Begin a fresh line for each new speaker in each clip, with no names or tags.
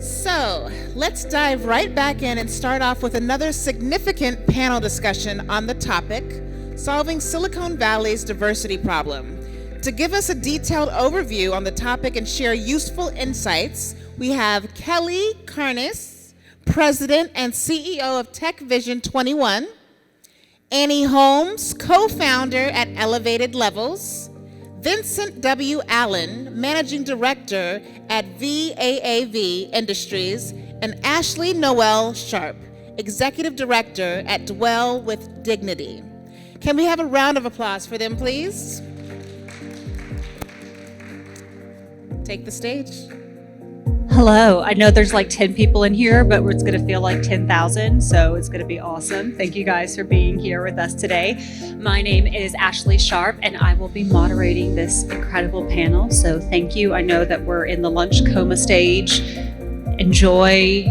So let's dive right back in and start off with another significant panel discussion on the topic, solving Silicon Valley's diversity problem. To give us a detailed overview on the topic and share useful insights, we have Kelly Carnes, President and CEO of TechVision21, Annie Holmes, co-founder at Elevated Levels, Vincent W. Allen, Managing Director at VAAV Industries, and Ashley Noelle Sharp, Executive Director at Dwell with Dignity. Can we have a round of applause for them, please? Take the stage.
Hello. I know there's like 10 people in here, but it's going to feel like 10,000, so it's going to be awesome. Thank you guys for being here with us today. My name is Ashley Sharp, and I will be moderating this incredible panel, so thank you. I know that we're in the lunch coma stage. Enjoy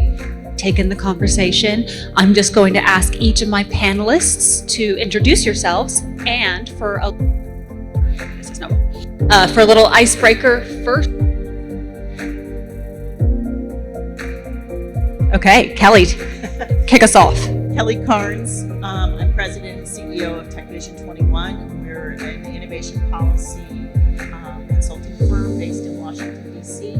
taking the conversation. I'm just going to ask each of my panelists to introduce yourselves, and for a little icebreaker first. Okay, Kelly, kick us off.
Kelly Carnes. I'm President and CEO of TechVision21. We're an innovation policy consulting firm based in Washington, D.C.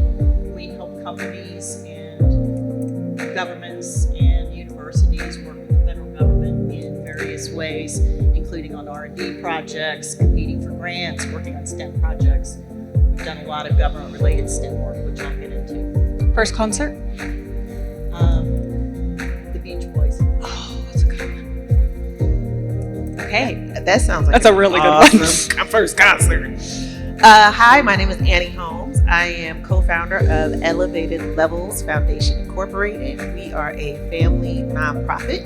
We help companies and governments and universities work with the federal government in various ways, including on R&D projects, competing for grants, working on STEM projects. We've done a lot of government-related STEM work, which I'll get into.
First concert?
The Beach Boys.
Oh, that's a good one. Okay.
That sounds like
That's a really
awesome
good one.
first concert. Hi, my name is Annie Holmes. I am co-founder of Elevated Levels Foundation Incorporated. We are a family nonprofit.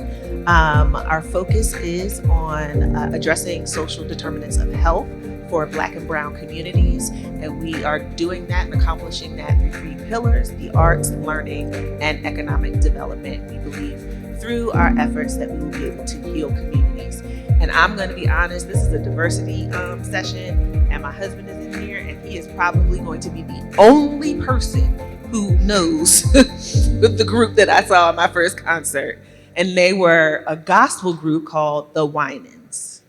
Our focus is on addressing social determinants of health for Black and Brown communities, and we are doing that and accomplishing that through 3 pillars: the arts, learning, and economic development. We believe through our efforts that we will be able to heal communities. And I'm going to be honest, this is a diversity session, and my husband is in here, and he is probably going to be the only person who knows the group that I saw at my first concert, and they were a gospel group called the Winans.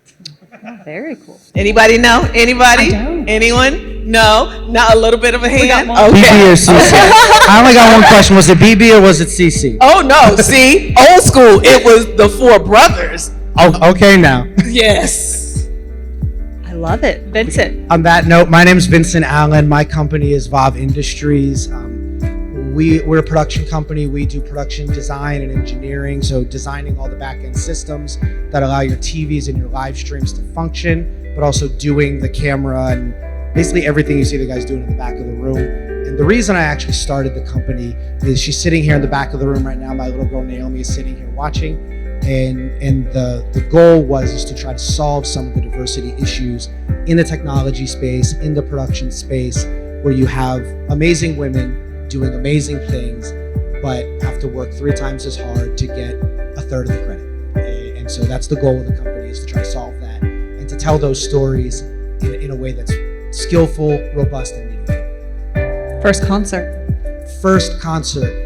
Oh, very cool.
Anybody know? Anybody?
I don't.
Anyone? No? Not a little bit of a hand?
got one.
BB or CC? I only got one question. Was it BB or was it CC?
Oh no, see? Old school. It was the 4 brothers.
Oh, okay now.
Yes.
I love it. Vincent.
On that note, my name is Vincent Allen. My company is VAAV Industries. We're a production company. We do production design and engineering, so designing all the back-end systems that allow your TVs and your live streams to function, but also doing the camera and basically everything you see the guys doing in the back of the room. And the reason I actually started the company is she's sitting here in the back of the room right now. My little girl Naomi is sitting here watching, and the goal was to try to solve some of the diversity issues in the technology space, in the production space, where you have amazing women doing amazing things, but have to work 3 times as hard to get a third of the credit. And so that's the goal of the company, is to try to solve that and to tell those stories in a way that's skillful, robust, and meaningful.
First concert.
First concert.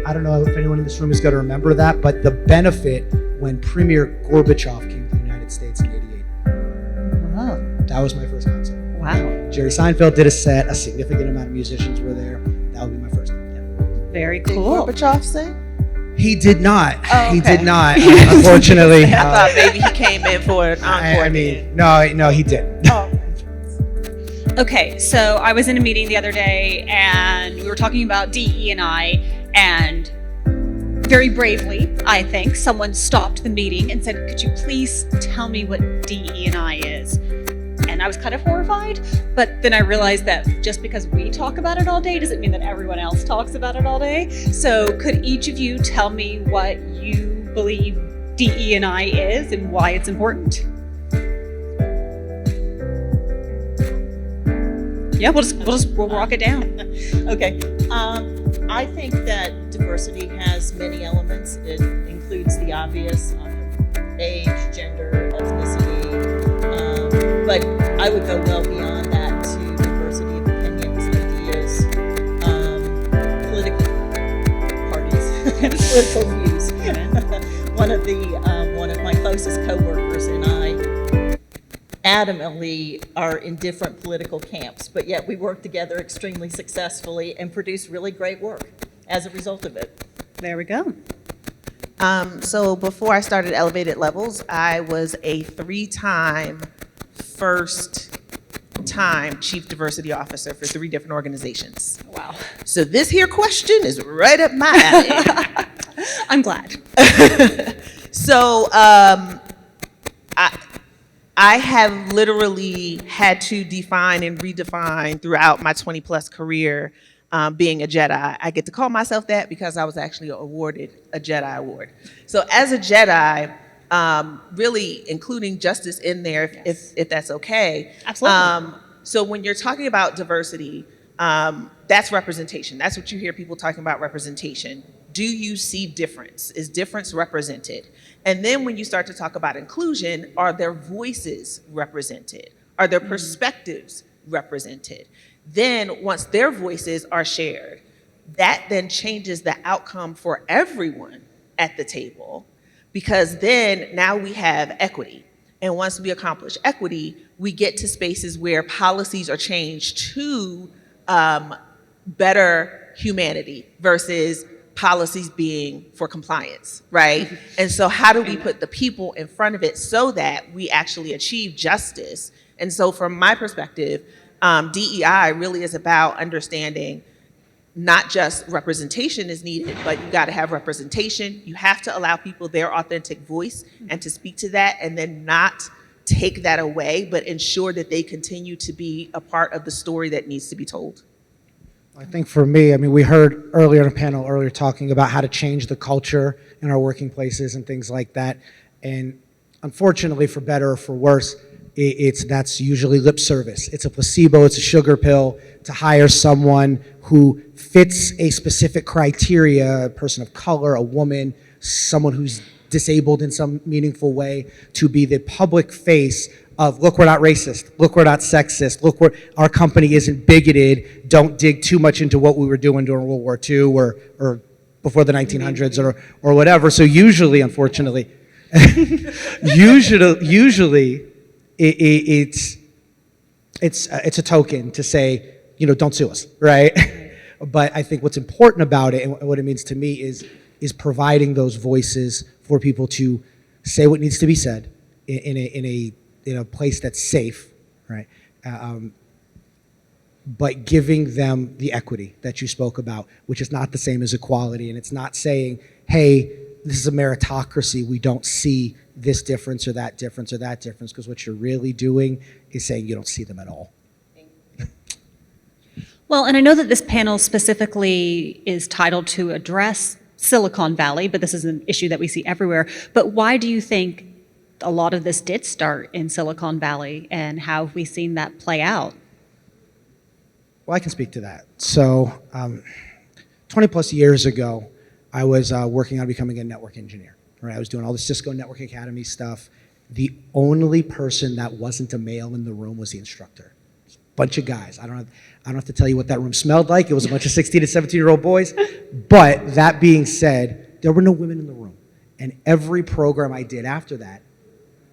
I don't know if anyone in this room is going to remember that, but the benefit when Premier Gorbachev came to the United States in '88.
Oh,
That was my first concert.
wow.
Jerry Seinfeld did a set. A significant amount of musicians were there. That would be my first. Yeah.
Very
Did
cool.
Gorbachev sing?
He did not.
Oh,
He
okay.
did not. Unfortunately.
I thought maybe he came in for an encore.
I mean, no, he didn't.
Oh.
Okay, so I was in a meeting the other day, and we were talking about DE&I, and very bravely, I think, someone stopped the meeting and said, "Could you please tell me what DE&I is?" And I was kind of horrified, but then I realized that just because we talk about it all day doesn't mean that everyone else talks about it all day. So could each of you tell me what you believe DE&I is and why it's important? Yeah, we'll rock it down.
Okay. I think that diversity has many elements. It includes the obvious age, gender, ethnicity, but I would go well beyond that to diversity of opinions, ideas, political political views. One of my closest coworkers and I adamantly are in different political camps, but yet we work together extremely successfully and produce really great work as a result of it.
There we go.
So before I started Elevated Levels, I was a 3-time first-time Chief Diversity Officer for 3 different organizations.
Wow.
So this here question is right up my alley.
I'm glad.
So I have literally had to define and redefine throughout my 20-plus career being a Jedi. I get to call myself that because I was actually awarded a Jedi award. So as a Jedi, really including justice in there, if that's okay.
Absolutely.
So when you're talking about diversity, that's representation. That's what you hear people talking about, representation. Do you see difference? Is difference represented? And then when you start to talk about inclusion, are their voices represented? Are their perspectives represented? Then once their voices are shared, that then changes the outcome for everyone at the table, because then now we have equity. And once we accomplish equity, we get to spaces where policies are changed to better humanity versus policies being for compliance, right? And so how do we put the people in front of it so that we actually achieve justice? And so from my perspective, DEI really is about understanding not just representation is needed, but you got to have representation. You have to allow people their authentic voice and to speak to that, and then not take that away, but ensure that they continue to be a part of the story that needs to be told.
I think for me, I mean, we heard earlier in a panel earlier talking about how to change the culture in our working places and things like that. And unfortunately, for better or for worse, that's usually lip service. It's a placebo, it's a sugar pill to hire someone who fits a specific criteria, a person of color, a woman, someone who's disabled in some meaningful way, to be the public face of, look, we're not racist, look, we're not sexist, look, our company isn't bigoted, don't dig too much into what we were doing during World War II or before the 1900s or whatever. So usually, unfortunately, usually it's a token to say, don't sue us, right? But I think what's important about it and what it means to me is providing those voices for people to say what needs to be said in a place that's safe, right? But giving them the equity that you spoke about, which is not the same as equality, and it's not saying, hey, this is a meritocracy, we don't see this difference or that difference or that difference, because what you're really doing is saying you don't see them at all.
Well, and I know that this panel specifically is titled to address Silicon Valley, but this is an issue that we see everywhere. But why do you think a lot of this did start in Silicon Valley, and how have we seen that play out?
Well, I can speak to that. So 20 plus years ago, I was working on becoming a network engineer. Right? I was doing all the Cisco Network Academy stuff. The only person that wasn't a male in the room was the instructor. Bunch of guys. I don't have to tell you what that room smelled like. It was a bunch of 16 to 17-year-old boys. But that being said, there were no women in the room. And every program I did after that,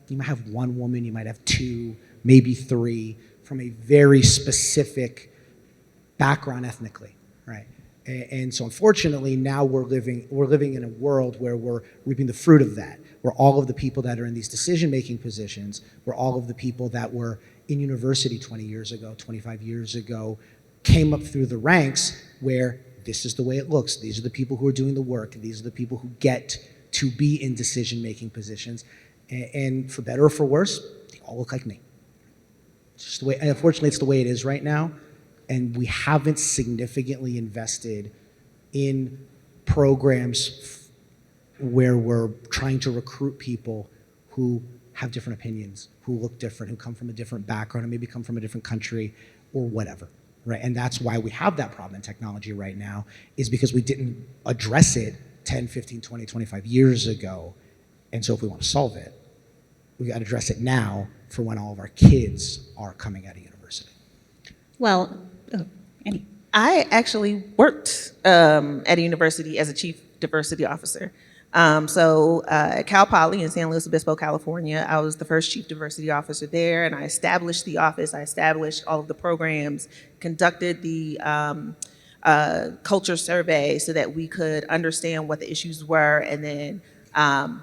you might have one woman, you might have 2, maybe 3, from a very specific background ethnically, right? And so unfortunately, now we're living in a world where we're reaping the fruit of that, where all of the people that are in these decision-making positions, where all of the people that were in university 20 years ago, 25 years ago, came up through the ranks where this is the way it looks. These are the people who are doing the work. These are the people who get to be in decision-making positions. And for better or for worse, they all look like me. It's just the way, and unfortunately, it's the way it is right now. And we haven't significantly invested in programs where we're trying to recruit people who have different opinions, who look different, who come from a different background, or maybe come from a different country or whatever, right? And that's why we have that problem in technology right now, is because we didn't address it 10, 15, 20, 25 years ago. And so if we want to solve it, we got to address it now for when all of our kids are coming out of university.
Well, Annie.
I actually worked at a university as a chief diversity officer. At Cal Poly in San Luis Obispo, California, I was the first chief diversity officer there, and I established the office. I established all of the programs, conducted the culture survey so that we could understand what the issues were, and then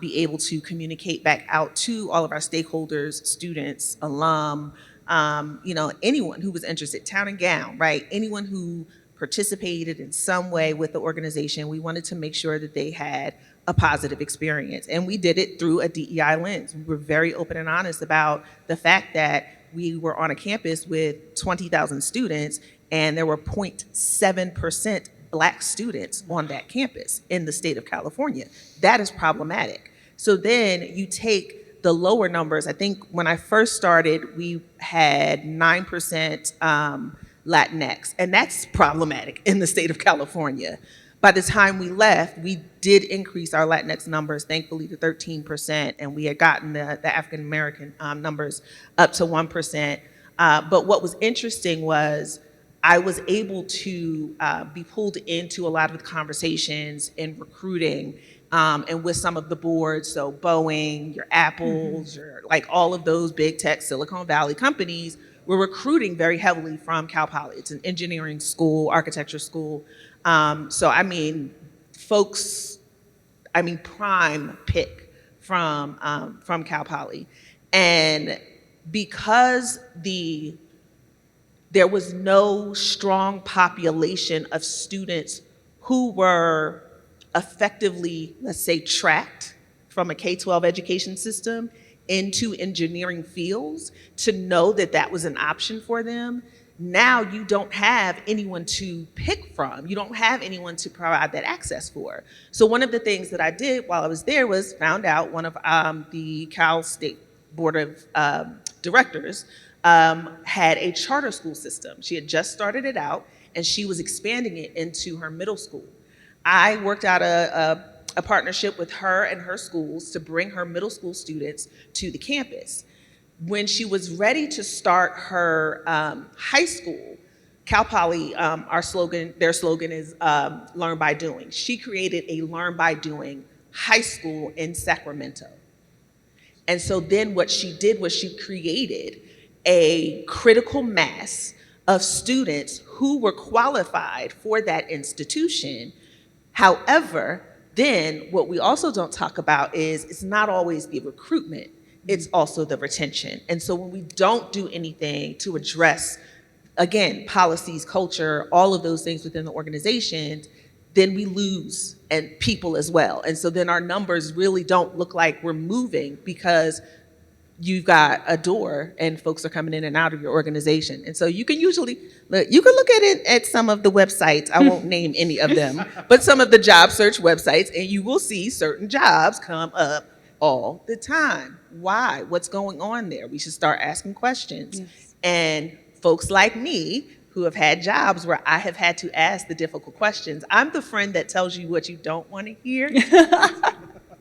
be able to communicate back out to all of our stakeholders, students, alum, anyone who was interested, town and gown, right? Anyone who participated in some way with the organization, we wanted to make sure that they had a positive experience. And we did it through a DEI lens. We were very open and honest about the fact that we were on a campus with 20,000 students, and there were 0.7% Black students on that campus in the state of California. That is problematic. So then you take the lower numbers. I think when I first started, we had 9% Latinx, and that's problematic in the state of California. By the time we left, we did increase our Latinx numbers, thankfully, to 13%, and we had gotten the African American numbers up to 1%. But what was interesting was I was able to be pulled into a lot of the conversations in recruiting and with some of the boards, so Boeing, your Apples, your like all of those big tech Silicon Valley companies were recruiting very heavily from Cal Poly. It's an engineering school, architecture school. Prime pick from Cal Poly. And because there was no strong population of students who were effectively, let's say, tracked from a K-12 education system into engineering fields to know that that was an option for them. Now you don't have anyone to pick from. You don't have anyone to provide that access for. So one of the things that I did while I was there was found out one of the Cal State Board of Directors had a charter school system. She had just started it out, and she was expanding it into her middle school. I worked out a partnership with her and her schools to bring her middle school students to the campus. When she was ready to start her high school, Cal Poly, their slogan is learn by doing. She created a learn by doing high school in Sacramento. And so then what she did was she created a critical mass of students who were qualified for that institution. However, then what we also don't talk about is it's not always the recruitment, it's also the retention. And so when we don't do anything to address, again, policies, culture, all of those things within the organization, then we lose and people as well. And so then our numbers really don't look like we're moving because you've got a door and folks are coming in and out of your organization. And so you can look at it at some of the websites. I won't name any of them, but some of the job search websites, and you will see certain jobs come up all the time. Why? What's going on there? We should start asking questions. Yes. And folks like me who have had jobs where I have had to ask the difficult questions. I'm the friend that tells you what you don't want to hear.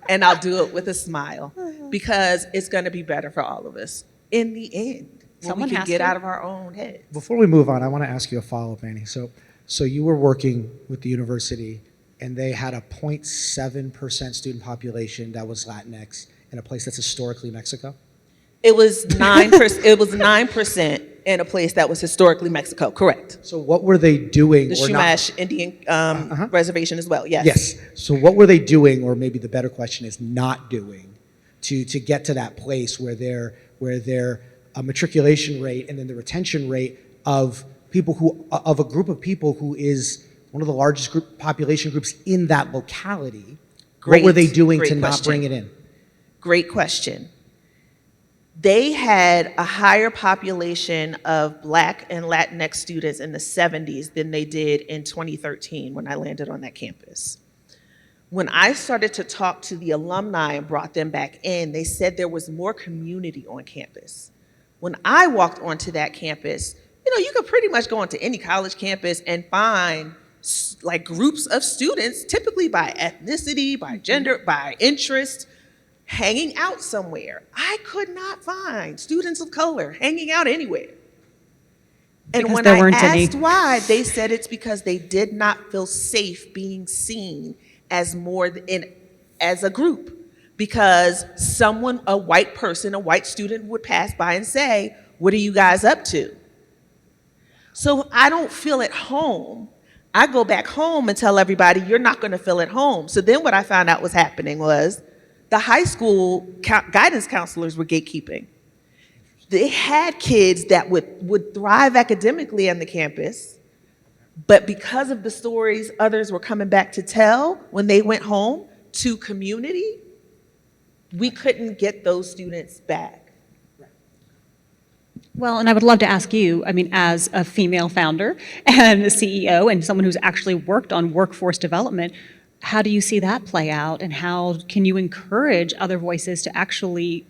And I'll do it with a smile because it's going to be better for all of us in the end. When we can get out of our own heads.
Before we move on, I want to ask you a follow-up, Annie. So you were working with the university, and they had a 0.7% student population that was Latinx in a place that's historically Mexico?
It was 9%. It was 9% in a place that was historically Mexico. Correct.
So what were they doing?
The Chumash Indian reservation as well. Yes.
Yes. So what were they doing, or maybe the better question is not doing, to get to that place where their matriculation rate and then the retention rate of people of a group of people who is one of the largest population groups in that locality? What were they doing to not bring it in?
Great question. They had a higher population of Black and Latinx students in the 70s than they did in 2013 when I landed on that campus. When I started to talk to the alumni and brought them back in, they said there was more community on campus. When I walked onto that campus, you could pretty much go onto any college campus and find like groups of students, typically by ethnicity, by gender, by interest, hanging out somewhere. I could not find students of color hanging out anywhere. And
Because
when
there
I
weren't
asked
any.
why, they said it's because they did not feel safe being seen as as a group, because a white person, a white student would pass by and say, "What are you guys up to?" So if I don't feel at home, I go back home and tell everybody, "You're not going to feel at home." So then what I found out was happening was the high school guidance counselors were gatekeeping. They had kids that would thrive academically on the campus, but because of the stories others were coming back to tell when they went home to community, we couldn't get those students back.
Well, and I would love to ask you, I mean, as a female founder and a CEO and someone who's actually worked on workforce development, how do you see that play out, and how can you encourage other voices to actually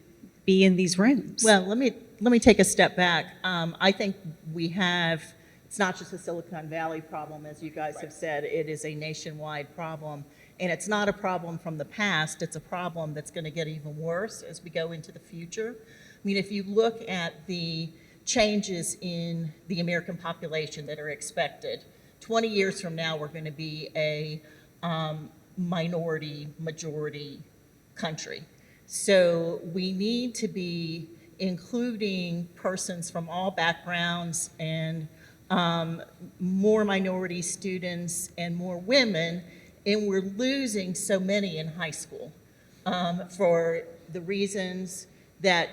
be in these rooms?
Well, let me take a step back. I think it's not just a Silicon Valley problem, as you guys have said, it is a nationwide problem. And it's not a problem from the past, it's a problem that's going to get even worse as we go into the future. I mean, if you look at the changes in the American population that are expected, 20 years from now, we're going to be a minority majority country. So we need to be including persons from all backgrounds and more minority students and more women, and we're losing so many in high school for the reasons that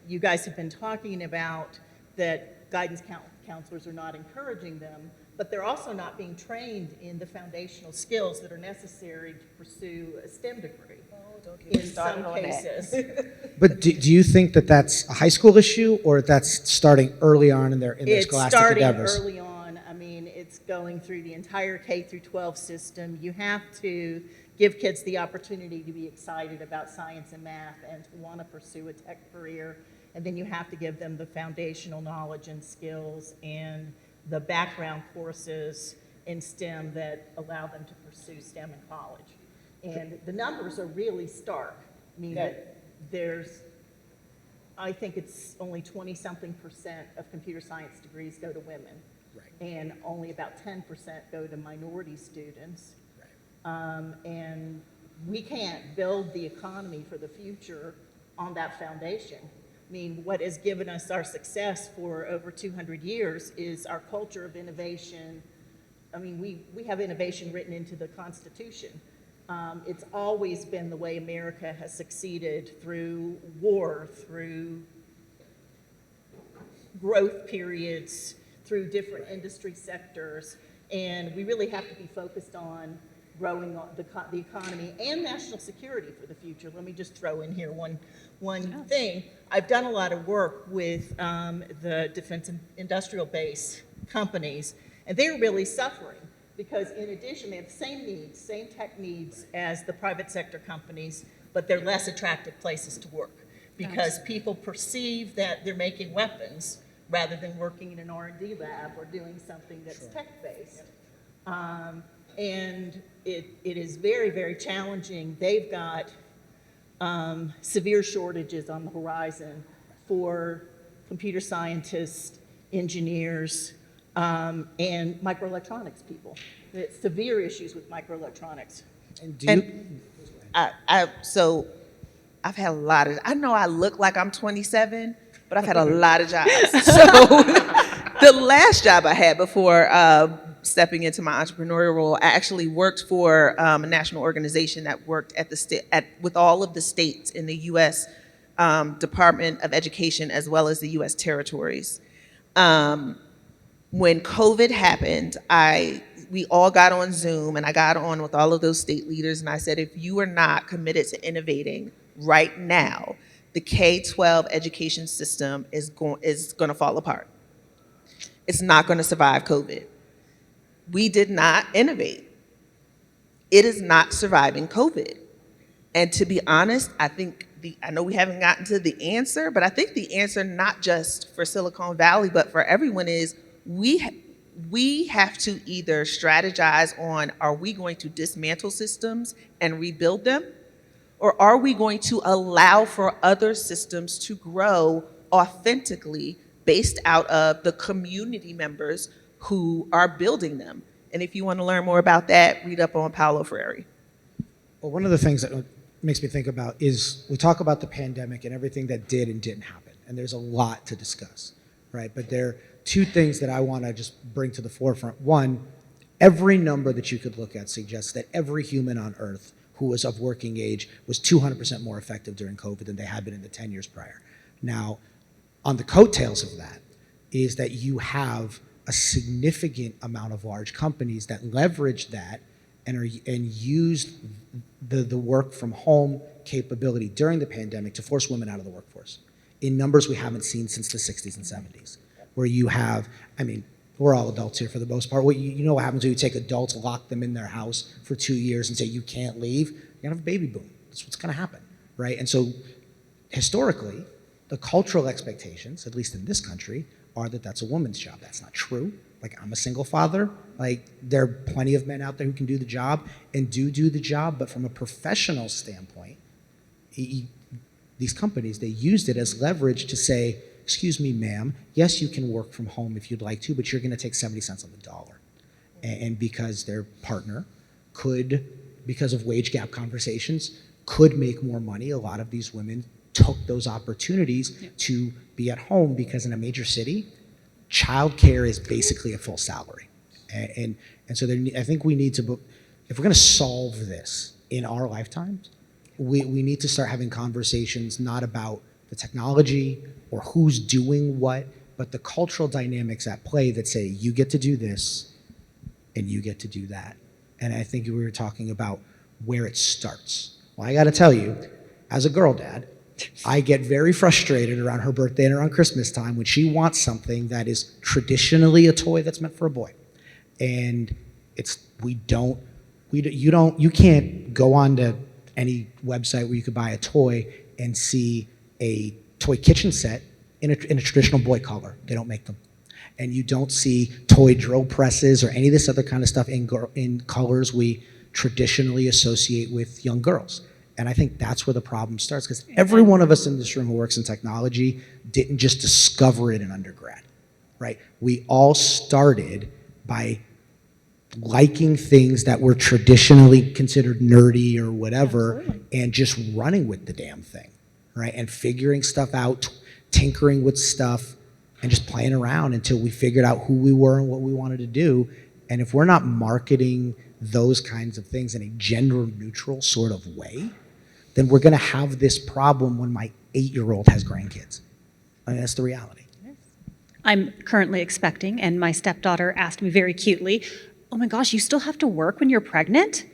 you guys have been talking about, that guidance counselors are not encouraging them, but they're also not being trained in the foundational skills that are necessary to pursue a STEM degree in some cases.
But do you think that that's a high school issue, or that's starting early on in their scholastic endeavors?
It's starting early on. I mean, it's going through the entire K through 12 system. You have to give kids the opportunity to be excited about science and math and to want to pursue a tech career. And then you have to give them the foundational knowledge and skills and the background courses in STEM that allow them to pursue STEM in college. And the numbers are really stark. I mean, I think it's only 20-something% of computer science degrees go to women.
Right.
And only about 10% go to minority students. And we can't build the economy for the future on that foundation. I mean, what has given us our success for over 200 years is our culture of innovation. I mean, we have innovation written into the Constitution. It's always been the way America has succeeded, through war, through growth periods, through different industry sectors. And we really have to be focused on growing the economy and national security for the future. Let me just throw in here one thing. I've done a lot of work with the defense and industrial base companies, and they're really suffering because, in addition, they have the same needs, same tech needs as the private sector companies, but they're less attractive places to work because people perceive that they're making weapons rather than working in an R&D lab or doing something that's tech-based. And it is very, very challenging. They've got severe shortages on the horizon for computer scientists, engineers, and microelectronics people. It's severe issues with microelectronics.
So I've had a lot of, I know I look like I'm 27, but I've had a lot of jobs. So the last job I had before stepping into my entrepreneurial role, I actually worked for a national organization that worked with all of the states in the U.S. Department of Education as well as the U.S. territories. When COVID happened, we all got on Zoom, and I got on with all of those state leaders, and I said, if you are not committed to innovating right now, the K-12 education system is going to fall apart. It's not going to survive COVID. We did not innovate. It is not surviving COVID. And to be honest, I know we haven't gotten to the answer, but I think the answer, not just for Silicon Valley, but for everyone, is we have to either strategize on, are we going to dismantle systems and rebuild them? Or are we going to allow for other systems to grow authentically based out of the community members who are building them? And if you want to learn more about that, read up on Paulo Freire.
Well, one of the things that makes me think about is we talk about the pandemic and everything that did and didn't happen, and there's a lot to discuss, right? But there are two things that I want to just bring to the forefront. One, every number that you could look at suggests that every human on Earth who was of working age was 200% more effective during COVID than they had been in the 10 years prior. Now, on the coattails of that is that you have a significant amount of large companies that leverage that and used the work from home capability during the pandemic to force women out of the workforce in numbers we haven't seen since the 60s and 70s, where you have, I mean, we're all adults here for the most part. You know what happens when you take adults, lock them in their house for 2 years and say you can't leave? You're gonna have a baby boom. That's what's gonna happen, right? And so historically, the cultural expectations, at least in this country, are that that's a woman's job. That's not true. Like, I'm a single father. Like, there are plenty of men out there who can do the job and do the job, but from a professional standpoint, these companies, they used it as leverage to say, excuse me, ma'am, yes, you can work from home if you'd like to, but you're gonna take 70 cents on the dollar. And because their partner could, because of wage gap conversations, could make more money, a lot of these women took those opportunities to be at home, because in a major city, childcare is basically a full salary. And so I think we need to, if we're gonna solve this in our lifetimes, we need to start having conversations not about the technology or who's doing what, but the cultural dynamics at play that say you get to do this and you get to do that. And I think we were talking about where it starts. Well, I gotta tell you, as a girl dad, I get very frustrated around her birthday and around Christmas time when she wants something that is traditionally a toy that's meant for a boy. And you can't go on to any website where you could buy a toy and see a toy kitchen set in a traditional boy color. They don't make them. And you don't see toy drill presses or any of this other kind of stuff in colors we traditionally associate with young girls. And I think that's where the problem starts, because every one of us in this room who works in technology didn't just discover it in undergrad, right? We all started by liking things that were traditionally considered nerdy or whatever. Absolutely. And just running with the damn thing, right? And figuring stuff out, tinkering with stuff, and just playing around until we figured out who we were and what we wanted to do. And if we're not marketing those kinds of things in a gender neutral sort of way, then we're gonna have this problem when my 8-year-old has grandkids. I mean, that's the reality.
I'm currently expecting, and my stepdaughter asked me very cutely, "Oh my gosh, you still have to work when you're pregnant?"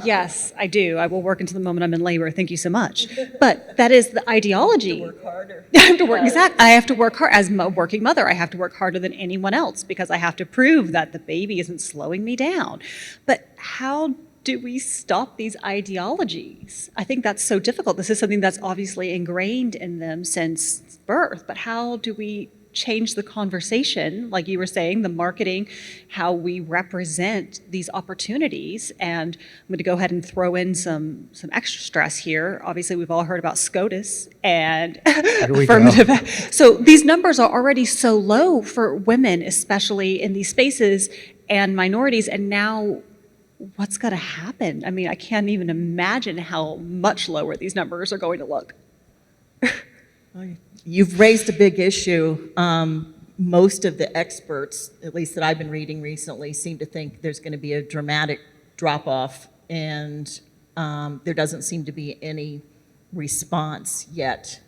Yes, I do. I will work until the moment I'm in labor. Thank you so much. But that is the ideology.
You have to work harder.
I have to work, exactly. I have to work hard. As a working mother, I have to work harder than anyone else because I have to prove that the baby isn't slowing me down. But how do we stop these ideologies? I think that's so difficult. This is something that's obviously ingrained in them since birth, but how do we change the conversation, like you were saying, the marketing, how we represent these opportunities? And I'm going to go ahead and throw in some extra stress here. Obviously, we've all heard about SCOTUS and affirmative. So these numbers are already so low for women, especially in these spaces, and minorities, and now what's going to happen? I mean, I can't even imagine how much lower these numbers are going to look.
You've raised a big issue. Most of the experts, at least that I've been reading recently, seem to think there's going to be a dramatic drop-off, and there doesn't seem to be any response yet.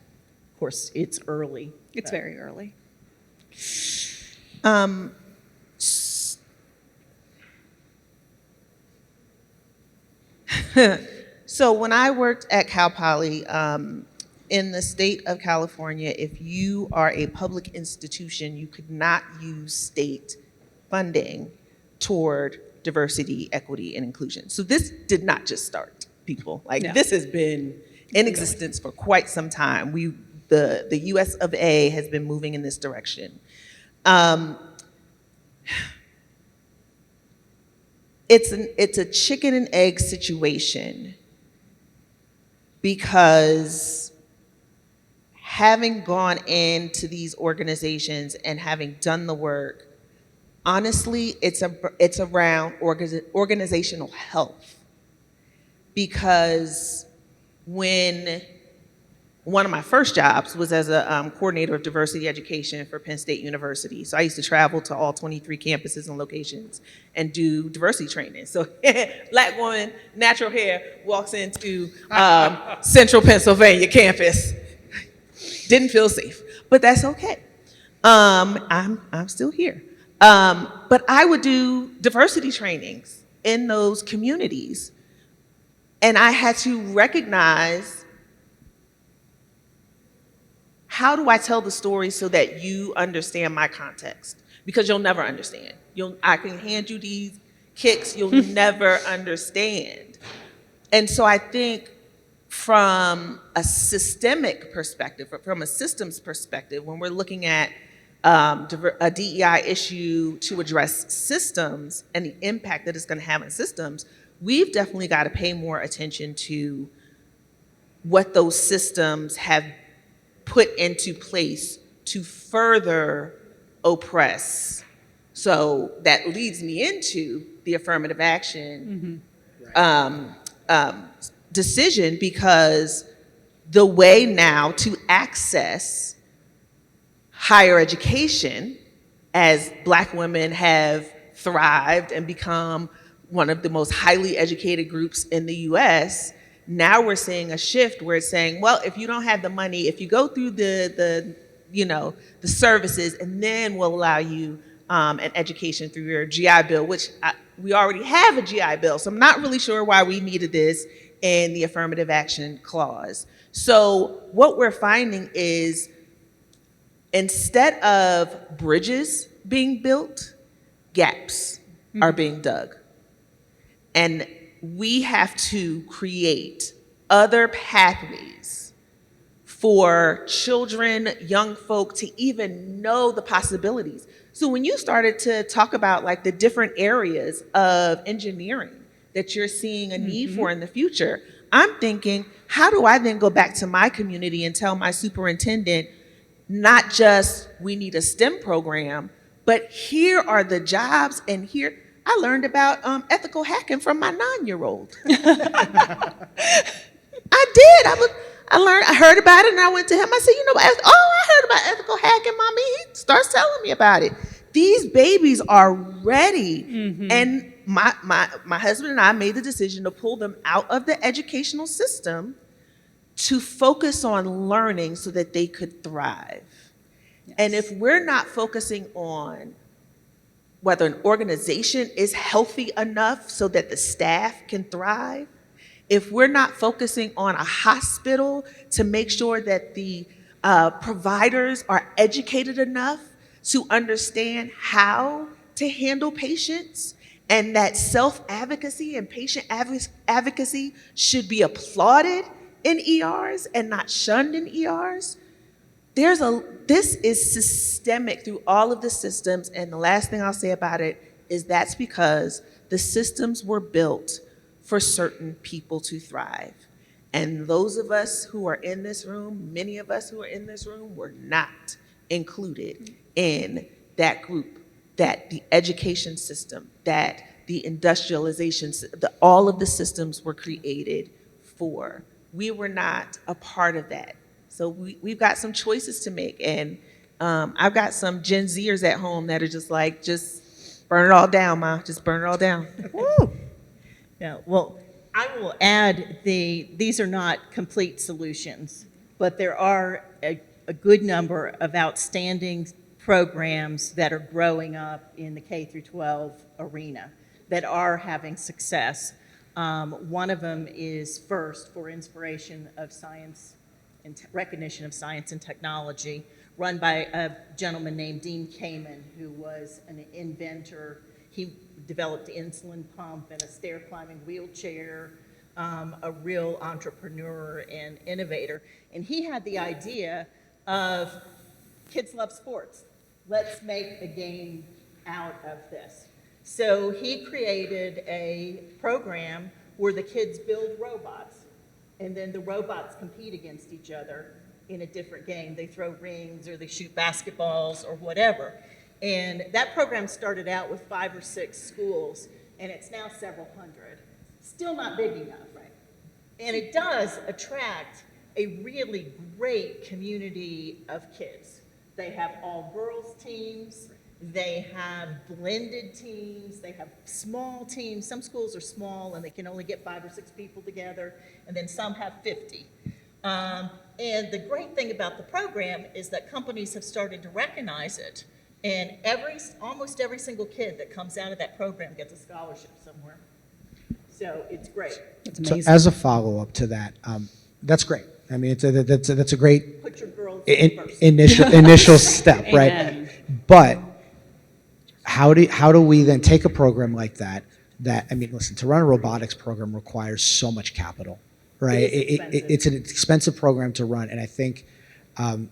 Of course, it's early.
It's very early.
So when I worked at Cal Poly, in the state of California, if you are a public institution, you could not use state funding toward diversity, equity, and inclusion. So this did not just start, people. This has been in existence for quite some time. The US of A has been moving in this direction. It's a chicken and egg situation, because having gone into these organizations and having done the work, honestly, it's around organizational health. because when one of my first jobs was as a coordinator of diversity education for Penn State University. So I used to travel to all 23 campuses and locations and do diversity training. So black woman, natural hair, walks into Central Pennsylvania campus. Didn't feel safe, but that's okay. I'm still here. But I would do diversity trainings in those communities. And I had to recognize, how do I tell the story so that you understand my context? Because you'll never understand. I can hand you these kicks, you'll never understand. And so I think from a systemic perspective, from a systems perspective, when we're looking at a DEI issue to address systems and the impact that it's going to have on systems, we've definitely got to pay more attention to what those systems have put into place to further oppress. So that leads me into the affirmative action decision, because the way now to access higher education, as Black women have thrived and become one of the most highly educated groups in the US, now we're seeing a shift where it's saying, well, if you don't have the money, if you go through the services, and then we'll allow you an education through your GI Bill, which we already have a GI Bill, so I'm not really sure why we needed this in the affirmative action clause. So what we're finding is, instead of bridges being built, gaps are being dug. And we have to create other pathways for children, young folk to even know the possibilities. So when you started to talk about like the different areas of engineering that you're seeing a need for in the future, I'm thinking, how do I then go back to my community and tell my superintendent, not just we need a STEM program, but here are the jobs, and here, I learned about ethical hacking from my 9-year-old. I did. I heard about it, and I went to him. I said, I heard about ethical hacking, mommy. He starts telling me about it. These babies are ready. And my husband and I made the decision to pull them out of the educational system to focus on learning so that they could thrive. Yes. And if we're not focusing on whether an organization is healthy enough so that the staff can thrive, if we're not focusing on a hospital to make sure that the providers are educated enough to understand how to handle patients, and that self-advocacy and patient advocacy should be applauded in ERs and not shunned in ERs, this is systemic through all of the systems, and the last thing I'll say about it is that's because the systems were built for certain people to thrive. And those of us who are in this room, many of us who are in this room, were not included in that group, that the education system, that the industrialization, all of the systems were created for. We were not a part of that. So we've got some choices to make, and I've got some Gen Zers at home that are just like, just burn it all down, Ma, just burn it all down.
Woo. Yeah, well, I will add, these are not complete solutions, but there are a good number of outstanding programs that are growing up in the K through 12 arena that are having success. One of them is FIRST, for Inspiration of Science and Recognition of Science and Technology, run by a gentleman named Dean Kamen, who was an inventor. He developed the insulin pump and a stair climbing wheelchair, a real entrepreneur and innovator. And he had the idea of kids love sports. Let's make a game out of this. So he created a program where the kids build robots, and then the robots compete against each other in a different game. They throw rings or they shoot basketballs or whatever. And that program started out with 5 or 6 schools, and it's now several hundred. Still not big enough, right? And it does attract a really great community of kids. They have all girls teams, they have blended teams, they have small teams. Some schools are small and they can only get 5 or 6 people together, and then some have 50. And the great thing about the program is that companies have started to recognize it, and almost every single kid that comes out of that program gets a scholarship somewhere. So it's great.
It's
So
amazing.
as a follow-up to that, that's great. I mean, that's a great
Put your girls first.
initial step, right?
Amen.
But how do we then take a program like that? I mean, listen, to run a robotics program requires so much capital, right? It's an expensive program to run, and I think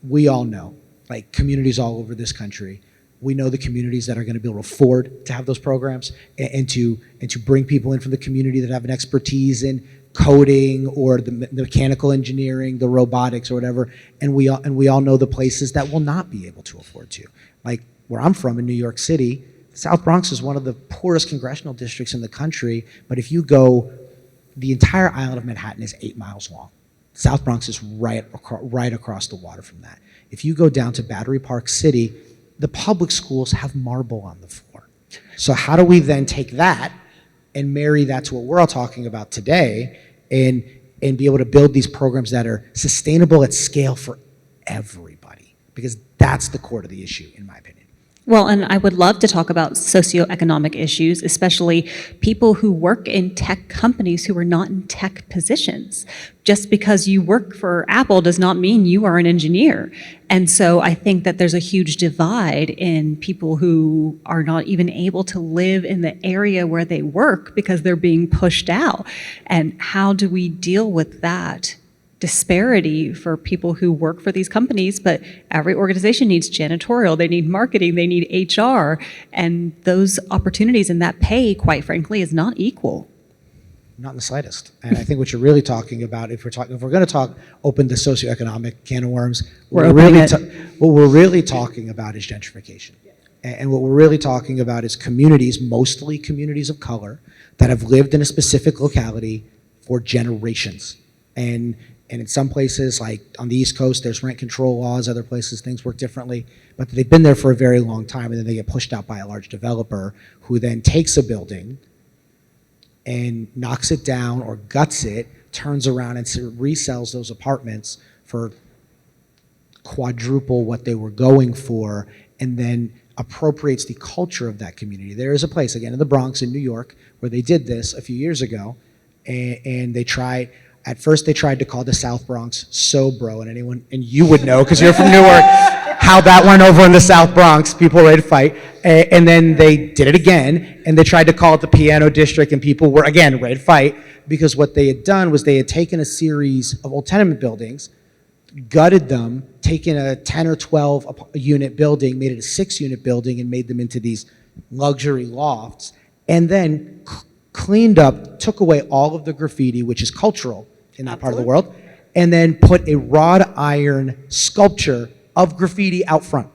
we all know, like communities all over this country, we know the communities that are going to be able to afford to have those programs and to bring people in from the community that have an expertise in coding or the mechanical engineering, the robotics or whatever. And we all know the places that will not be able to afford to. Like where I'm from in New York City, South Bronx is one of the poorest congressional districts in the country. But if you go, the entire island of Manhattan is 8 miles long. South Bronx is right across the water from that. If you go down to Battery Park City, the public schools have marble on the floor. So how do we then take that and marry that to what we're all talking about today and be able to build these programs that are sustainable at scale for everybody? Because that's the core of the issue, in my opinion.
Well, and I would love to talk about socioeconomic issues, especially people who work in tech companies who are not in tech positions. Just because you work for Apple does not mean you are an engineer. And so I think that there's a huge divide in people who are not even able to live in the area where they work because they're being pushed out. And how do we deal with that disparity for people who work for these companies? But every organization needs janitorial, they need marketing, they need HR, and those opportunities and that pay, quite frankly, is not equal.
Not in the slightest. And I think what you're really talking about, if we're going to talk open the socioeconomic can of worms, what we're really talking about is gentrification. And what we're really talking about is communities, mostly communities of color, that have lived in a specific locality for generations. And in some places, like on the East Coast, there's rent control laws. Other places, things work differently. But they've been there for a very long time, and then they get pushed out by a large developer who then takes a building and knocks it down or guts it, turns around and resells those apartments for quadruple what they were going for, and then appropriates the culture of that community. There is a place, again, in the Bronx in New York, where they did this a few years ago, and they tried. At first, they tried to call the South Bronx Sobro, and you would know because you're from Newark, how that went over in the South Bronx. People were ready to fight, and then they did it again, and they tried to call it the Piano District, and people were again ready to fight because what they had done was they had taken a series of old tenement buildings, gutted them, taken a 10 or 12 unit building, made it a 6-unit building, and made them into these luxury lofts, and then cleaned up, took away all of the graffiti, which is cultural in that part of the world, and then put a wrought iron sculpture of graffiti out front,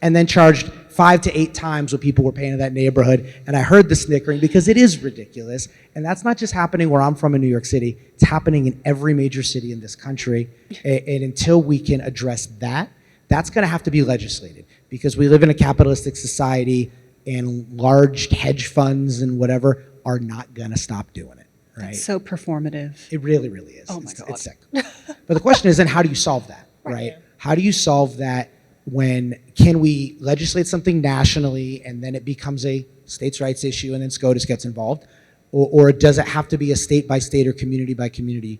and then charged 5 to 8 times what people were paying in that neighborhood. And I heard the snickering because it is ridiculous. And that's not just happening where I'm from in New York City. It's happening in every major city in this country. And until we can address that, that's going to have to be legislated because we live in a capitalistic society, and large hedge funds and whatever are not going to stop doing it. Right?
So performative.
It really, really is.
Oh my God.
It's sick. But the question is then, how do you solve that, right? How do you solve that can we legislate something nationally and then it becomes a states' rights issue and then SCOTUS gets involved? Or does it have to be a state by state or community by community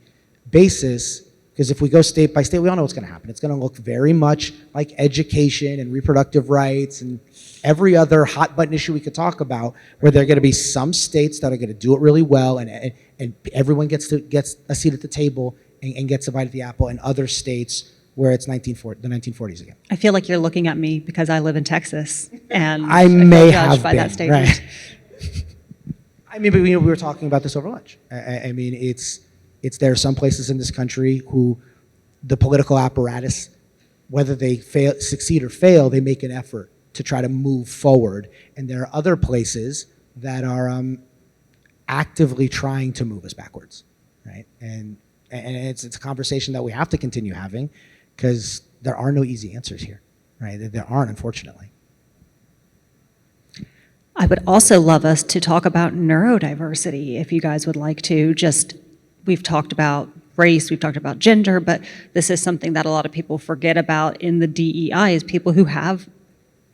basis? Because if we go state by state, we all know what's going to happen. It's going to look very much like education and reproductive rights and every other hot button issue we could talk about, where there are going to be some states that are going to do it really well and everyone gets a seat at the table and gets a bite at the apple, and other states where it's the 1940s again.
I feel like you're looking at me because I live in Texas, and
I may
feel judged
have
by
been,
that statement.
right? I mean, but we were talking about this over lunch. I mean, there are some places in this country who the political apparatus, whether they succeed or fail, they make an effort to try to move forward. And there are other places that are actively trying to move us backwards. right? And it's a conversation that we have to continue having, because there are no easy answers here, right? There aren't, unfortunately.
I would also love us to talk about neurodiversity, if you guys would like to. We've talked about race, we've talked about gender, but this is something that a lot of people forget about in the DEI, is people who have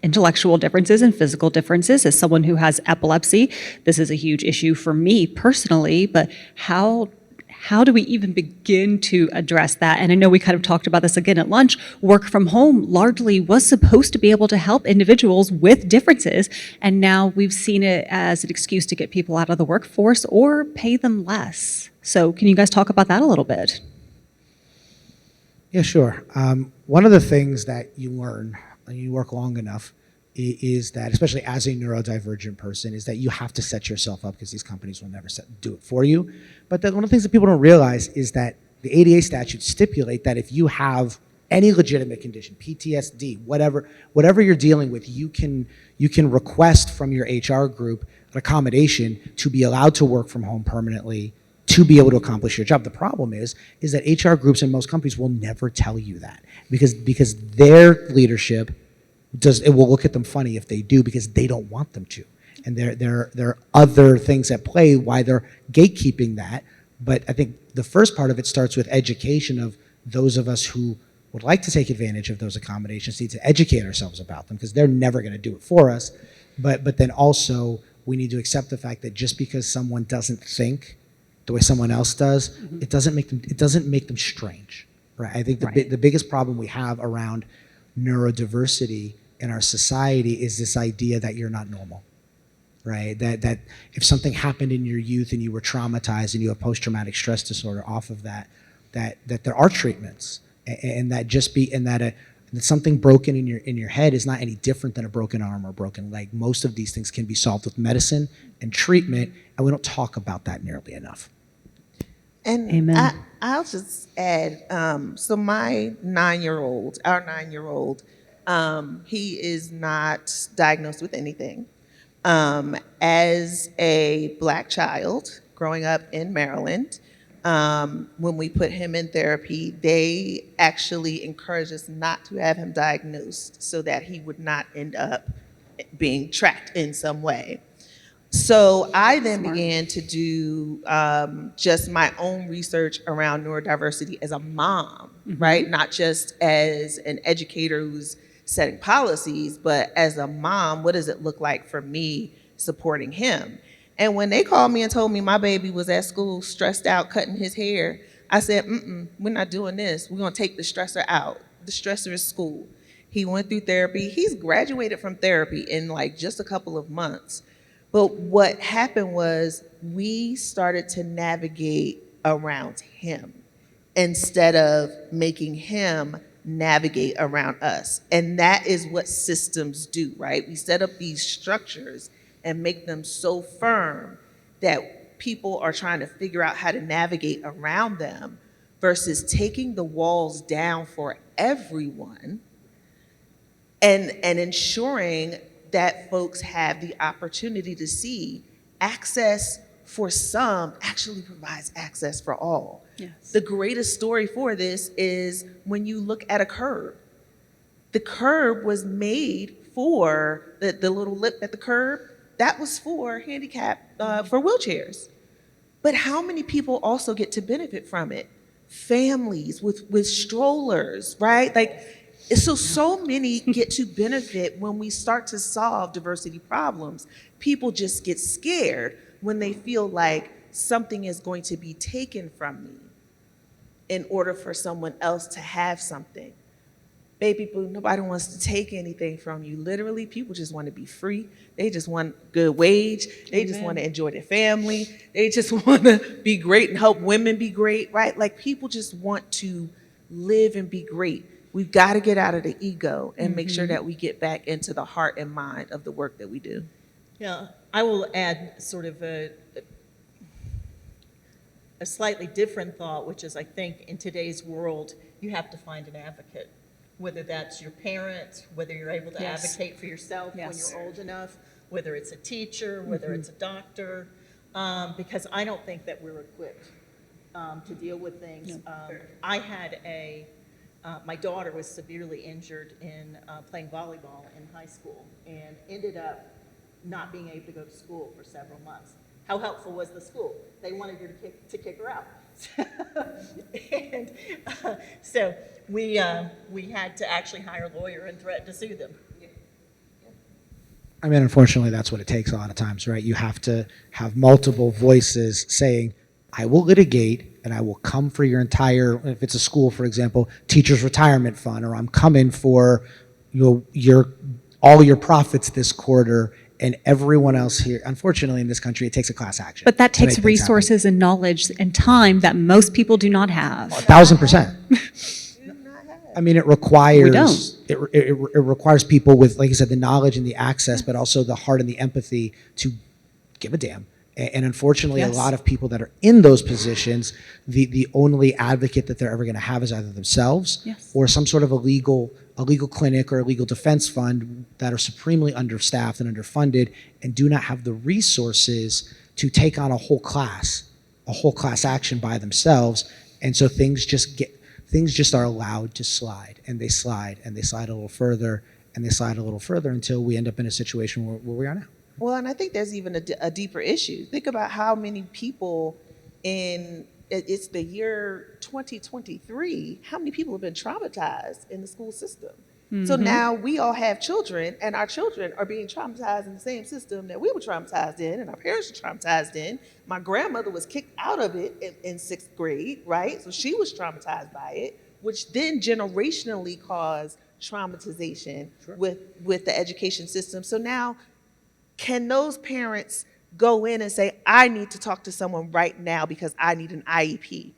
intellectual differences and physical differences. As someone who has epilepsy, this is a huge issue for me personally, but how do we even begin to address that? And I know we kind of talked about this again at lunch. Work from home largely was supposed to be able to help individuals with differences, and now we've seen it as an excuse to get people out of the workforce or pay them less. So can you guys talk about that a little bit?
Yeah, sure. One of the things that you learn when you work long enough is that, especially as a neurodivergent person, is that you have to set yourself up, because these companies will never do it for you. But one of the things that people don't realize is that the ADA statutes stipulate that if you have any legitimate condition, PTSD, whatever you're dealing with, you can request from your HR group an accommodation to be allowed to work from home permanently, to be able to accomplish your job. The problem is that HR groups in most companies will never tell you that, because their leadership will look at them funny if they do, because they don't want them to. And there are other things at play why they're gatekeeping that. But I think the first part of it starts with education of those of us who would like to take advantage of those accommodations, need to educate ourselves about them, because they're never going to do it for us. But then also we need to accept the fact that just because someone doesn't think the way someone else does, mm-hmm. it doesn't make them strange, right? I think the biggest problem we have around neurodiversity in our society is this idea that you're not normal, right? That if something happened in your youth and you were traumatized and you have post-traumatic stress disorder off of that there are treatments, and that something broken in your head is not any different than a broken arm or broken leg. Most of these things can be solved with medicine and treatment, and we don't talk about that nearly enough.
And
Amen.
I'll just add, so our 9-year-old, he is not diagnosed with anything. As a Black child growing up in Maryland, when we put him in therapy, they actually encouraged us not to have him diagnosed so that he would not end up being tracked in some way. So I then began to do just my own research around neurodiversity as a mom, mm-hmm. right? Not just as an educator who's setting policies, but as a mom, what does it look like for me supporting him? And when they called me and told me my baby was at school stressed out cutting his hair, I said, we're not doing this. We're gonna take the stressor out. The stressor is school. He went through therapy. He's graduated from therapy in like just a couple of months. But what happened was we started to navigate around him instead of making him navigate around us. And that is what systems do, right? We set up these structures and make them so firm that people are trying to figure out how to navigate around them, versus taking the walls down for everyone and ensuring that folks have the opportunity to see access for some actually provides access for all. Yes. The greatest story for this is when you look at a curb. The curb was made for the little lip at the curb, that was for for wheelchairs. But how many people also get to benefit from it? Families with strollers, right? So many get to benefit when we start to solve diversity problems. People just get scared when they feel like something is going to be taken from me in order for someone else to have something. Baby boo, nobody wants to take anything from you. Literally, people just want to be free. They just want good wage. They just want to enjoy their family. They just want to be great and help women be great, right? Like, people just want to live and be great. We've got to get out of the ego and make sure that we get back into the heart and mind of the work that we do.
Yeah, I will add sort of a slightly different thought, which is, I think in today's world, you have to find an advocate, whether that's your parent, whether you're able to advocate for yourself when you're old enough, whether it's a teacher, whether it's a doctor, because I don't think that we're equipped to deal with things. I had my daughter was severely injured in playing volleyball in high school and ended up not being able to go to school for several months. How helpful was the school? They wanted her to kick her out. And so we had to actually hire a lawyer and threaten to sue them.
I mean, unfortunately, that's what it takes a lot of times, right? You have to have multiple voices saying, I will litigate and I will come for your entire, if it's a school, for example, teacher's retirement fund, or I'm coming for all your profits this quarter, and everyone else here. Unfortunately, in this country, it takes a class action.
But that
to make
takes
things
resources and knowledge and time that most people do not have.
happen. 1,000%. I mean, it requires
We don't.
It requires people with, like you said, the knowledge and the access, but also the heart and the empathy to give a damn. And unfortunately,
Yes.
a lot of people that are in those positions, the only advocate that they're ever going to have is either themselves
Yes.
or some sort of a legal clinic or a legal defense fund that are supremely understaffed and underfunded and do not have the resources to take on a whole class action by themselves. And so things just are allowed to slide, and they slide and they slide a little further and they slide a little further until we end up in a situation where we are now.
Well, and I think there's even a deeper issue. Think about how many people it's the year 2023, how many people have been traumatized in the school system? So now we all have children, and our children are being traumatized in the same system that we were traumatized in, and our parents were traumatized in. My grandmother was kicked out of it in 6th grade, right? So she was traumatized by it, which then generationally caused traumatization with the education system. So now, can those parents go in and say, I need to talk to someone right now because I need an IEP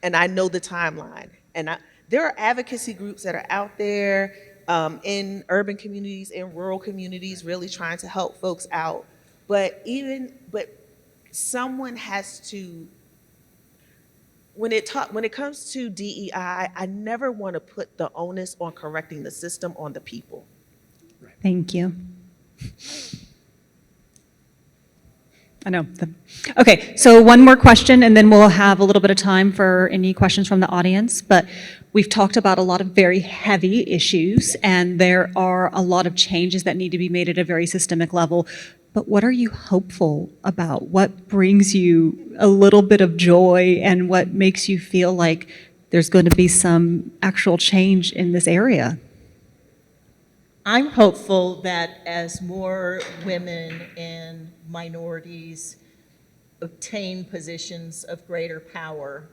and I know the timeline? And there are advocacy groups that are out there in urban communities, in rural communities, really trying to help folks out. But someone has to, when it comes to DEI, I never want to put the onus on correcting the system on the people.
Thank you. I know. Okay, so one more question, and then we'll have a little bit of time for any questions from the audience. But we've talked about a lot of very heavy issues, and there are a lot of changes that need to be made at a very systemic level. But what are you hopeful about? What brings you a little bit of joy, and what makes you feel like there's going to be some actual change in this area?
I'm hopeful that as more women and minorities obtain positions of greater power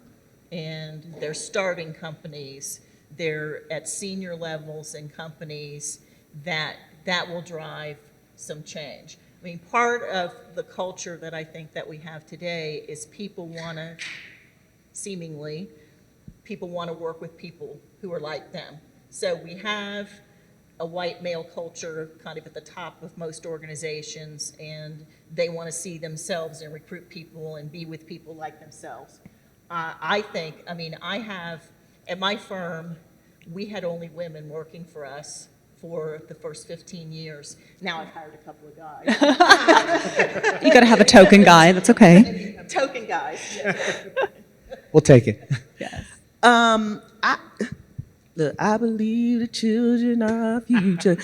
and they're starting companies, they're at senior levels in companies, that will drive some change. I mean, part of the culture that I think that we have today is people want to work with people who are like them. So we have a white male culture kind of at the top of most organizations, and they want to see themselves and recruit people and be with people like themselves. I have, at my firm, we had only women working for us for the first 15 years. Now I've hired a couple of guys.
You got to have a token guy. That's okay.
Token guys.
We'll take it.
Yes.
I believe the children are future.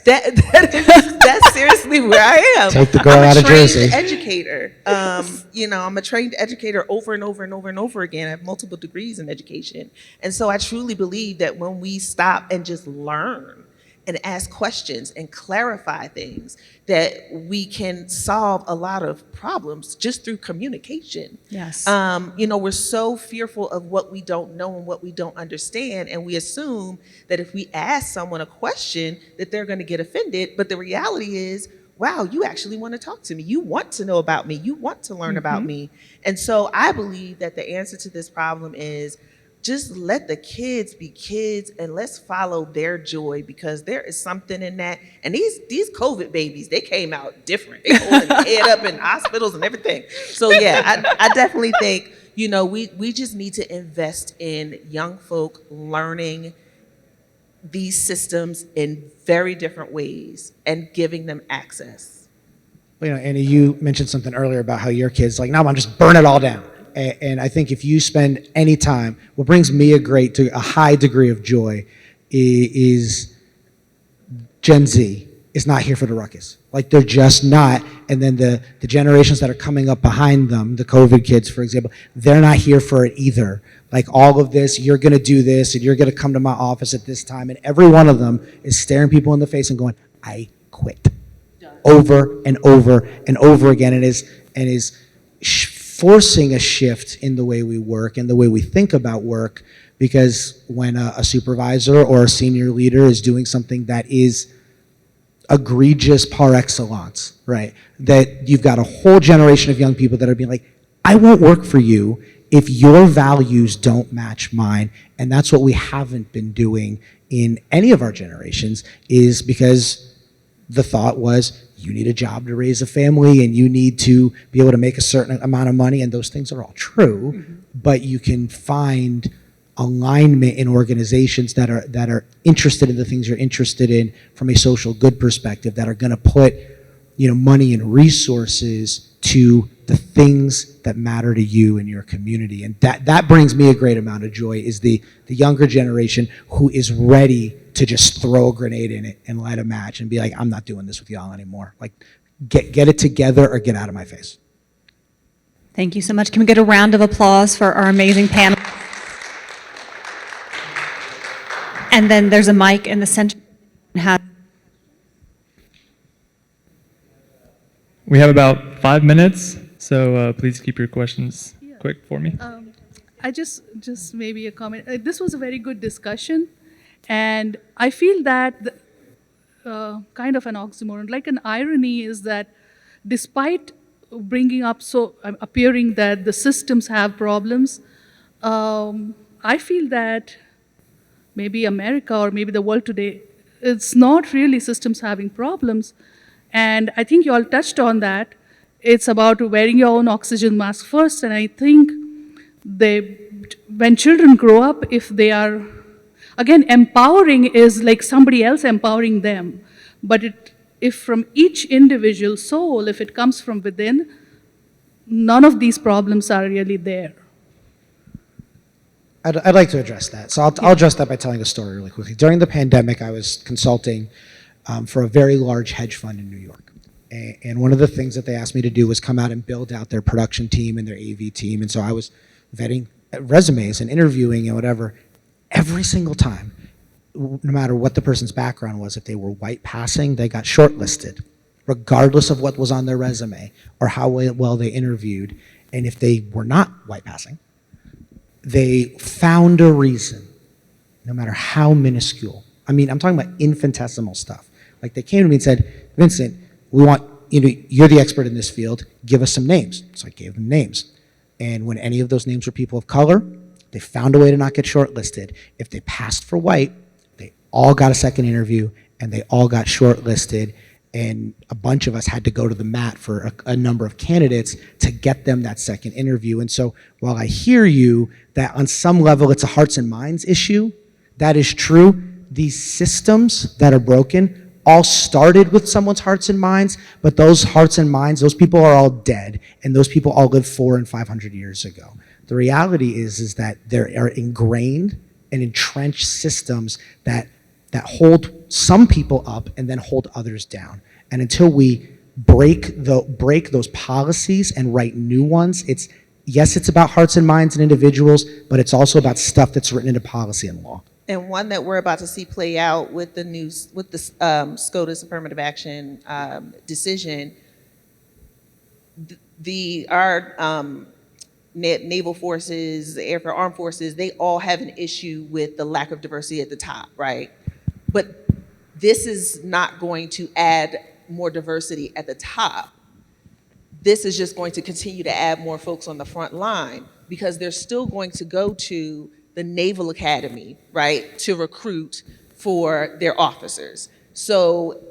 That's seriously where I am.
Take the girl out of Jersey.
I'm a trained educator. I'm a trained educator over and over and over and over again. I have multiple degrees in education. And so I truly believe that when we stop and just learn and ask questions and clarify things, that we can solve a lot of problems just through communication.
Yes.
We're so fearful of what we don't know and what we don't understand, and we assume that if we ask someone a question that they're going to get offended, but the reality is, wow, you actually want to talk to me. You want to know about me. You want to learn about me. And so I believe that the answer to this problem is just let the kids be kids and let's follow their joy, because there is something in that. And these COVID babies, they came out different. They holding their head up in hospitals and everything. So yeah, I definitely think, we just need to invest in young folk learning these systems in very different ways and giving them access.
Annie, you mentioned something earlier about how your kids no, Mom, just burn it all down. and I think if you spend any time, what brings me a high degree of joy is Gen Z is not here for the ruckus. Like, they're just not. And then the generations that are coming up behind them, the COVID kids, for example, they're not here for it either. Like, all of this, you're going to do this, and you're going to come to my office at this time. And every one of them is staring people in the face and going, I quit. Over and over and over again. And is forcing a shift in the way we work and the way we think about work. Because when a supervisor or a senior leader is doing something that is egregious par excellence, right? That you've got a whole generation of young people that are being like, I won't work for you if your values don't match mine. And that's what we haven't been doing in any of our generations, is because the thought was, you need a job to raise a family and you need to be able to make a certain amount of money, and those things are all true, but you can find alignment in organizations that are interested in the things you're interested in from a social good perspective, that are going to put, money and resources to the things that matter to you and your community. And that brings me a great amount of joy, is the younger generation who is ready to just throw a grenade in it and light a match and be like, I'm not doing this with y'all anymore. Like, get it together or get out of my face.
Thank you so much. Can we get a round of applause for our amazing panel? And then there's a mic in the center.
We have about 5 minutes, so please keep your questions quick for me.
I just maybe a comment. This was a very good discussion, and I feel that kind of an oxymoron, like an irony, is that despite bringing up appearing that the systems have problems, I feel that maybe America or maybe the world today, it's not really systems having problems. And I think you all touched on that. It's about wearing your own oxygen mask first. And I think when children grow up, if they are, again, empowering is like somebody else empowering them. But if from each individual soul, if it comes from within, none of these problems are really there.
I'd like to address that. So I'll address that by telling a story really quickly. During the pandemic, I was consulting for a very large hedge fund in New York. And one of the things that they asked me to do was come out and build out their production team and their AV team. And so I was vetting resumes and interviewing and whatever. Every single time, no matter what the person's background was, if they were white passing, they got shortlisted, regardless of what was on their resume or how well they interviewed. And if they were not white passing, they found a reason, no matter how minuscule. I mean, I'm talking about infinitesimal stuff. Like, they came to me and said, Vincent, we want, you're the expert in this field, give us some names. So I gave them names. And when any of those names were people of color, they found a way to not get shortlisted. If they passed for white, they all got a second interview and they all got shortlisted. And a bunch of us had to go to the mat for a number of candidates to get them that second interview. And so while I hear you that on some level it's a hearts and minds issue, that is true. These systems that are broken all started with someone's hearts and minds, but those hearts and minds, those people are all dead, and those people all lived 400 and 500 years ago. The reality is that there are ingrained and entrenched systems that hold some people up and then hold others down. And until we break those policies and write new ones, it's about hearts and minds and individuals, but it's also about stuff that's written into policy and law.
And one that we're about to see play out with the SCOTUS affirmative action decision, our naval forces, the Air Force, armed forces, they all have an issue with the lack of diversity at the top, right? But this is not going to add more diversity at the top. This is just going to continue to add more folks on the front line, because they're still going to go to the Naval Academy, right, to recruit for their officers. So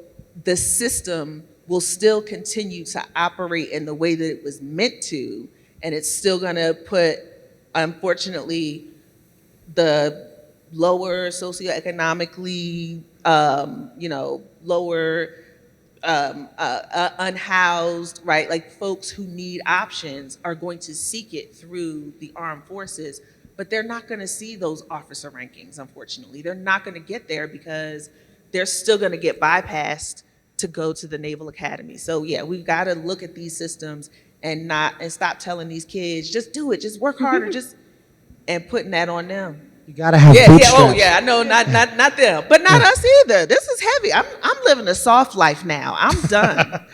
the system will still continue to operate in the way that it was meant to, and it's still gonna put, unfortunately, the lower socioeconomically, lower unhoused, right? Like folks who need options are going to seek it through the armed forces, but they're not going to see those officer rankings, unfortunately. They're not going to get there because they're still going to get bypassed to go to the Naval Academy. So yeah, we've got to look at these systems and stop telling these kids, just do it, just work harder, and putting that on them.
You gotta have bootstraps.
Oh yeah, I know, not them, but not us either. This is heavy. I'm living a soft life now. I'm done.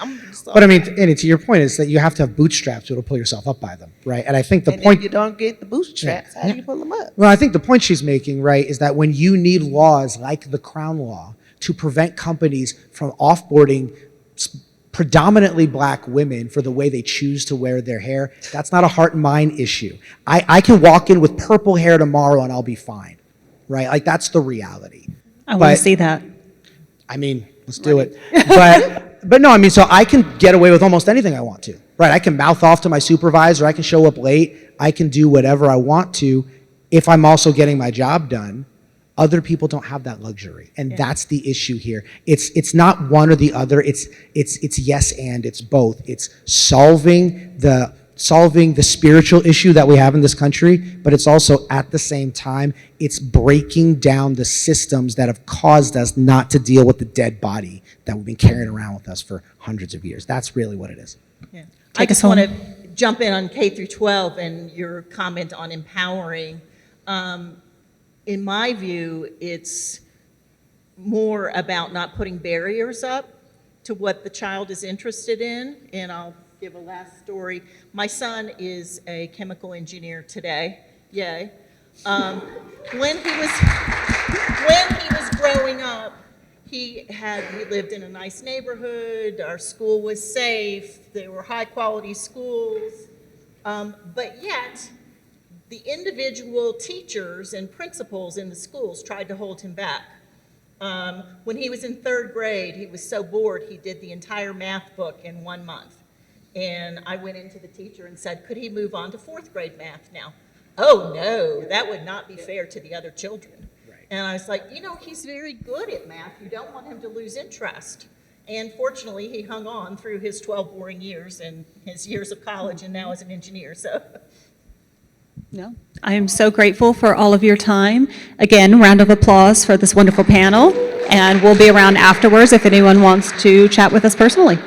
But I mean, and to your point is that you have to have bootstraps to pull yourself up by them, right? And I think the
and
point
if you don't get the bootstraps, how do you pull them up?
Well, I think the point she's making, right, is that when you need laws like the Crown Law to prevent companies from offboarding predominantly black women for the way they choose to wear their hair, that's not a heart and mind issue. I can walk in with purple hair tomorrow and I'll be fine, right? Like that's the reality.
I want to see that.
I mean, let's do it. But no, I mean, so I can get away with almost anything I want to, right? I can mouth off to my supervisor, I can show up late, I can do whatever I want to if I'm also getting my job done. Other people don't have that luxury, and that's the issue here. It's not one or the other. It's yes and it's both. It's solving the spiritual issue that we have in this country, but it's also at the same time it's breaking down the systems that have caused us not to deal with the dead body that we've been carrying around with us for hundreds of years. That's really what it is.
Yeah. I just want to jump in on K through 12 and your comment on empowering. In my view, it's more about not putting barriers up to what the child is interested in. And I'll give a last story. My son is a chemical engineer today. Yay. When he was growing up, we lived in a nice neighborhood. Our school was safe. There were high quality schools. But yet, the individual teachers and principals in the schools tried to hold him back. When he was in 3rd grade, he was so bored, he did the entire math book in 1 month. And I went into the teacher and said, could he move on to 4th grade math now? Oh no, that would not be fair to the other children. Right. And I was like, he's very good at math. You don't want him to lose interest. And fortunately, he hung on through his 12 boring years and his years of college and now as an engineer, so.
No, I am so grateful for all of your time. Again, round of applause for this wonderful panel, and we'll be around afterwards if anyone wants to chat with us personally.